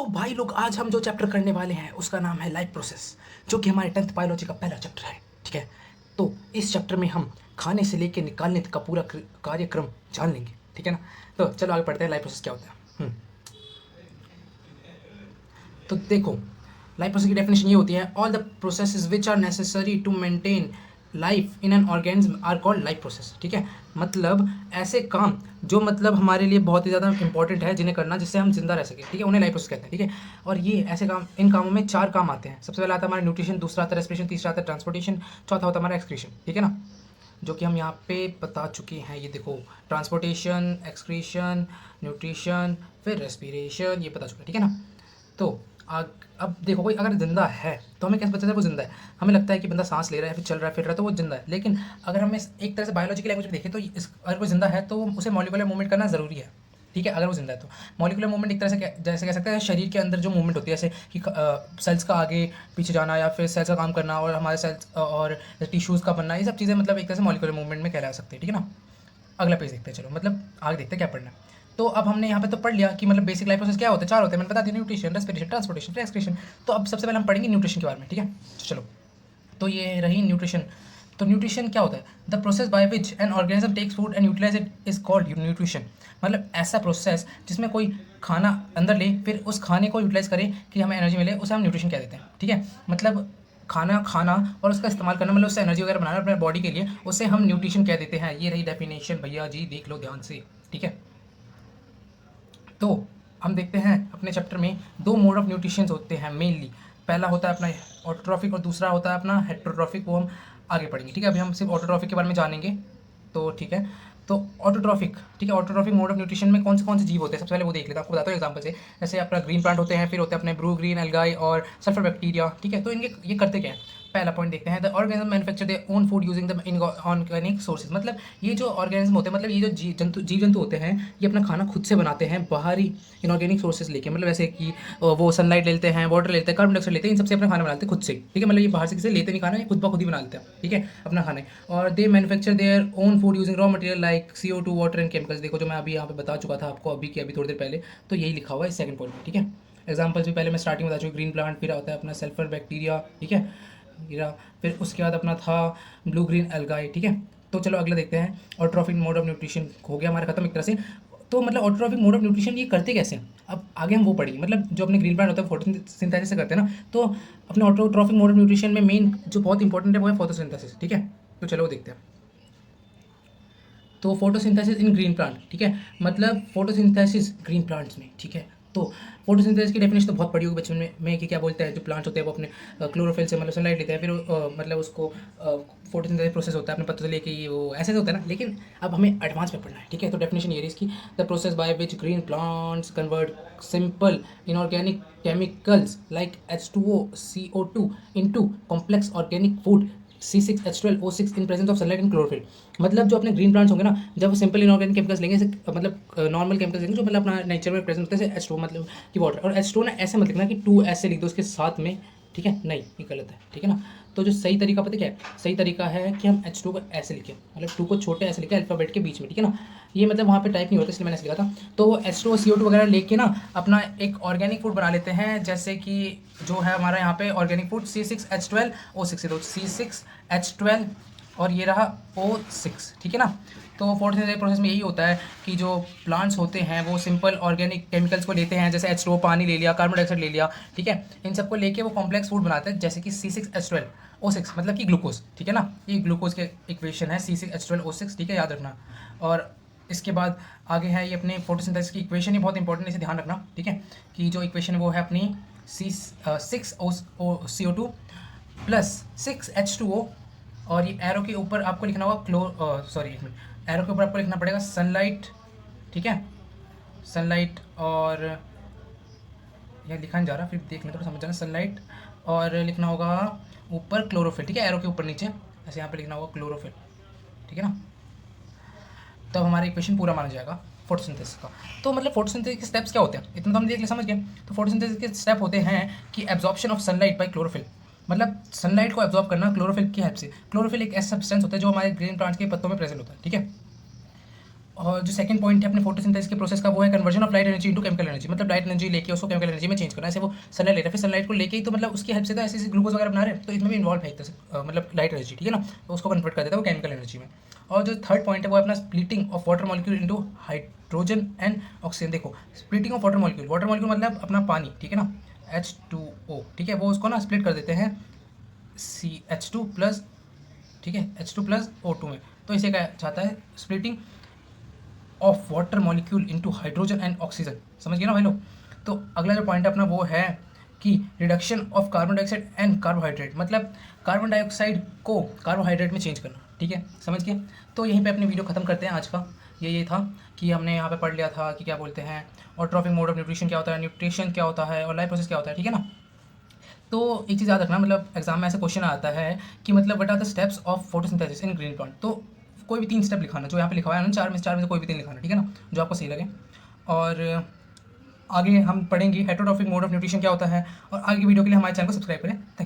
तो भाई लोग आज हम जो चैप्टर करने वाले हैं उसका नाम है लाइफ प्रोसेस, जो कि हमारे 10th बायोलॉजी का पहला चैप्टर है। ठीक है, तो इस चैप्टर में हम खाने से लेके निकालने तक का पूरा कार्यक्रम जान लेंगे। ठीक है ना, तो चलो आगे पढ़ते हैं लाइफ प्रोसेस क्या होता है। तो देखो, लाइफ प्रोसेस की डेफिनेशन ये होती है, all the processes which are necessary to maintain life in an organism are called life process. ठीक है, मतलब ऐसे काम जो मतलब हमारे लिए बहुत ही ज़्यादा इंपॉर्टेंट है जिन्हें करना जिससे हम जिंदा रह सकें। ठीक है, उन्हें लाइफ प्रोसेस कहते हैं। ठीक है, और ये ऐसे काम, इन कामों में 4 काम आते हैं। सबसे पहला आता है हमारा न्यूट्रिशन, दूसरा आता है रेस्पिरेशन, तीसरा आता है ट्रांसपोर्टेशन, चौथा होता है हमारा एक्सक्रीशन। ठीक है ना, जो कि हम यहाँ पे बता चुके हैं। ये देखो, ट्रांसपोर्टेशन, एक्सक्रीशन, न्यूट्रिशन, फिर रेस्पिरेशन, ये बता चुके हैं। ठीक है ना, तो अब देखो, कोई अगर ज़िंदा है तो हमें कैसे पता चलता है वो ज़िंदा है? हमें लगता है कि बंदा सांस ले रहा है, फिर चल रहा है, फिर रहा है, तो वो ज़िंदा है। लेकिन अगर हमें एक तरह से बायोलॉजी की लैंग्वेज में देखें तो अगर कोई ज़िंदा है तो उसे मॉलिक्यूलर मूवमेंट करना ज़रूरी है। ठीक है, अगर वो ज़िंदा है तो मॉलिक्यूलर मूवमेंट एक तरह से जैसे कह सकते हैं शरीर के अंदर जो मूवमेंट होती है, जैसे कि सेल्स का आगे पीछे जाना या फिर सेल्स का काम करना और हमारे सेल्स और टिश्यूज़ का बनना, ये सब चीज़ें मतलब एक तरह से मॉलिक्यूलर मूवमेंट में कहला सकते हैं। ठीक है ना, अगला पेज देखते हैं। चलो, मतलब आगे देखते हैं क्या पढ़ना है। तो अब हमने यहाँ पे तो पढ़ लिया कि मतलब बेसिक लाइफ प्रोसेस क्या होता है, 4 होते हैं, मैंने बता दिया, न्यूट्रिशन, रेस्पिरेशन, ट्रांसपोर्टेशन, फिर एक्सक्रीशन। तो अब सबसे पहले हम पढ़ेंगे न्यूट्रिशन के बारे में। ठीक है, चलो, तो ये रही न्यूट्रिशन। तो न्यूट्रिशन क्या होता है? The process by which an organism takes food and utilize it is called nutrition. मतलब ऐसा प्रोसेस जिसमें कोई खाना अंदर ले, फिर उस खाने को यूटिलाइज करे कि हमें एनर्जी मिले, उसे हम न्यूट्रिशन कह देते हैं। ठीक है, मतलब खाना खाना और उसका इस्तेमाल करना, मतलब उससे एनर्जी वगैरह बनाना अपने बॉडी के लिए, उसे हम न्यूट्रिशन कह देते हैं। ये रही डेफिनेशन भैया जी, देख लो ध्यान से। ठीक है, तो हम देखते हैं अपने चैप्टर में 2 मोड ऑफ न्यूट्रिशन होते हैं मेनली। पहला होता है अपना ऑटोट्रॉफिक और दूसरा होता है अपना हेटेरोट्रॉफिक, वो हम आगे पढ़ेंगे। ठीक है, अभी हम सिर्फ ऑटोट्रॉफिक के बारे में जानेंगे। तो ठीक है, तो ऑटोट्रॉफिक, ठीक है, ऑटोट्रॉफिक मोड ऑफ न्यूट्रिशन में कौन से जीव होते हैं सबसे पहले वो देख लेते हैं। आपको बताता हूँ एग्जाम्पल से, जैसे अपना ग्रीन प्लांट होते हैं, फिर होते हैं अपने ब्रू ग्रीन एल्गाई और सल्फर बैक्टीरिया। ठीक है, तो इनके ये करते क्या है? पहला पॉइंट देखते हैं, the organism manufacture their own food using the inorganic sources. मतलब ये जो ऑर्गेनिज्म होते हैं, मतलब ये जो जीव जंतु होते हैं, ये अपना खाना खुद से बनाते हैं बाहरी इनऑर्गेनिक सोर्सेज लेके। मतलब ऐसे कि वो सनलाइट लेते हैं, वाटर लेते हैं, कार्बन डाइऑक्साइड लेते हैं, इन सबसे अपना खाना बनाते हैं खुद से। ठीक है, मतलब ये बाहर से किसी लेते नहीं खाना, ये खुद ब खुद ही बना लेते हैं। ठीक है, अपना खाना। और they manufacture their own food using raw material like CO2, water and chemicals. देखो, जो मैं अभी यहाँ पे बता चुका था आपको अभी थोड़ी देर पहले, तो यही लिखा हुआ है इस सेकंड पॉइंट में। ठीक है, एग्जाम्पल्स भी पहले मैं स्टार्टिंग में बता चुका, ग्रीन प्लांट, फिर आता है अपना सल्फर बैक्टीरिया। ठीक है, गिरा, फिर उसके बाद अपना था ब्लू ग्रीन एल्गाई। ठीक है, तो चलो अगला देखते हैं। ऑटोट्रॉफिक मोड ऑफ न्यूट्रिशन हो गया हमारा खत्म एक तरह से। तो मतलब ऑटोट्रॉफिक मोड ऑफ न्यूट्रिशन ये करते कैसे हैं, अब आगे हम वो पढ़ेंगे। मतलब जो अपने ग्रीन प्लांट होता है फोटोसिंथेसिस से करते हैं ना, तो अपने ऑटोट्रॉफिक मोड ऑफ न्यूट्रिशन में मेन जो बहुत इंपॉर्टेंट है वो है फोटोसिंथेसिस। ठीक है, तो चलो वो देखते हैं। तो फोटोसिंथेसिस इन ग्रीन प्लांट, ठीक है, मतलब फोटोसिंथेसिस ग्रीन प्लांट्स में। ठीक है, तो फोटोसिंथेसिस की डेफिनेशन तो बहुत पढ़ी होगी बचपन में कि क्या बोलते हैं, जो प्लांट्स होते हैं वो अपने क्लोरोफिल से मतलब सनलाइट लेते हैं, फिर मतलब उसको फोटोसिंथेसिस प्रोसेस होता है, अपने पता चले कि वो ऐसे होता है ना। लेकिन अब हमें एडवांस में पढ़ना है। ठीक है, तो डेफिनेशन ये रही इसकी, the process by which green plants convert simple inorganic chemicals like H2O CO2 into complex organic food C6H12O6 in presence of sunlight and chlorophyll. मतलब जो अपने ग्रीन प्लांट्स होंगे ना, जब वो सिंपल इनऑर्गेनिक केमिकल्स लेंगे, मतलब नॉर्मल केमिकल्स लेंगे जो मतलब अपना नेचर में प्रेजेंट होते हैं, जैसे H2 मतलब कि वाटर, और H2 ना ऐसे मत लिखना कि 2 ऐसे लिख दो उसके साथ में। ठीक है, नहीं, ये गलत है। ठीक है ना, तो जो सही तरीका पता क्या है? सही तरीका है कि हम H2 को ऐसे लिखें, मतलब 2 को छोटे ऐसे लिखें अल्फाबेट के बीच में। ठीक है ना, ये मतलब वहाँ पे टाइप नहीं होता, इसलिए मैंने ऐसे लिखा था। तो वो H2O CO2 वगैरह लेके ना अपना एक ऑर्गेनिक फूड बना लेते हैं, जैसे कि जो है हमारा यहाँ पे ऑर्गेनिक फूड C6H12O6, तो C6H12 और ये रहा O6। ठीक है ना, तो फोटोसिंथेसिस प्रोसेस में यही होता है कि जो प्लांट्स होते हैं वो सिंपल ऑर्गेनिक केमिकल्स को लेते हैं, जैसे H2O पानी ले लिया, कार्बन डाइऑक्साइड ले लिया। ठीक है, इन सबको लेके वो कॉम्प्लेक्स फूड बनाते हैं, जैसे कि C6H12O6 मतलब कि ग्लूकोज। ठीक है ना, ये ग्लूकोज के इक्वेशन है C6H12O6। ठीक है, याद रखना। और इसके बाद आगे है ये अपने फोटोसिंथेसिस की इक्वेशन, ही बहुत इंपॉर्टेंट, इसे ध्यान रखना। ठीक है, कि जो इक्वेशन वो है अपनी CO2 प्लस 6H2O, और ये एरो के ऊपर आपको लिखना होगा एक मिनट, एरो के ऊपर आपको लिखना पड़ेगा सनलाइट। ठीक है, सनलाइट, और यह लिखा नहीं जा रहा, फिर देख लें थोड़ा समझ जाना, सनलाइट, और लिखना होगा ऊपर क्लोरोफिल। ठीक है, एरो के ऊपर नीचे ऐसे यहाँ पे लिखना होगा क्लोरोफिल। ठीक है ना, तब तो हमारा इक्वेशन पूरा माना जाएगा फोटोसिंथेसिस का। तो मतलब फोटोसिंथेसिस के स्टेप्स क्या होते हैं, इतना तो हम देख ले समझ गए। तो फोटोसिंथेसिस के स्टेप होते हैं कि absorption of sunlight bye chlorophyll, मतलब सनलाइट को एब्जॉर्ब करना क्लोरोफिल की हेल्प से। क्लोरोफिल एक ऐसा सब्सटेंस होता है जो हमारे ग्रीन प्लांट्स के पत्तों में प्रेजेंट होता है। ठीक है, और जो सेकंड पॉइंट है अपने फोटोसिंथेसिस के प्रोसेस का, वो है conversion of light energy into chemical energy, मतलब लाइट एनर्जी लेके उसको केमिकल एनर्जी में चेंज करना है। ऐसे वो सनलाइट ले रहा है, फिर सनलाइट को लेके ही तो मतलब उसकी हेल्प से तो ऐसे ग्लूकोज वगैरह बना रहे हैं, तो इसमें भी इन्वॉल्व है एक तरह से मतलब लाइट एनर्जी, ठीक है ना, तो उसको कन्वर्ट कर देता है वो केमिकल एनर्जी में। और जो थर्ड पॉइंट है वो अपना splitting of water molecule into hydrogen and oxygen. देखो स्प्लिटिंग ऑफ वाटर मॉलिक्यूल मतलब अपना पानी, ठीक है ना, H2O, ठीक है, वो उसको ना स्प्लिट कर देते हैं CH2 प्लस, ठीक है, H2 प्लस O2 में। तो इसे क्या चाहता है, splitting of water molecule into hydrogen and oxygen. समझ गए ना भाई लोग। तो अगला जो पॉइंट है अपना वो है कि reduction of carbon dioxide and carbohydrate, मतलब कार्बन डाइऑक्साइड को कार्बोहाइड्रेट में चेंज करना, ठीक है, समझ गए। तो यहीं पे अपनी वीडियो ख़त्म करते हैं आज का। ये था कि हमने यहाँ पे पढ़ लिया था कि क्या बोलते हैं ऑटोट्रॉफिक मोड ऑफ न्यूट्रिशन क्या होता है, न्यूट्रिशन क्या होता है, और लाइफ प्रोसेस क्या होता है, ठीक है ना। तो एक चीज़ याद रखना, मतलब एग्जाम में ऐसे क्वेश्चन आता है कि मतलब what are the steps of photosynthesis in green plant. तो कोई भी 3 स्टेप लिखाना, जो यहाँ पे लिखा हुआ है ना, चार में से कोई भी 3 लिखाना, ठीक है ना, जो आपको सही लगे। और आगे हम पढ़ेंगे हेटेरोट्रॉफिक मोड ऑफ न्यूट्रिशन क्या होता है, और आगे की वीडियो के लिए हमारे चैनल को सब्सक्राइब करें।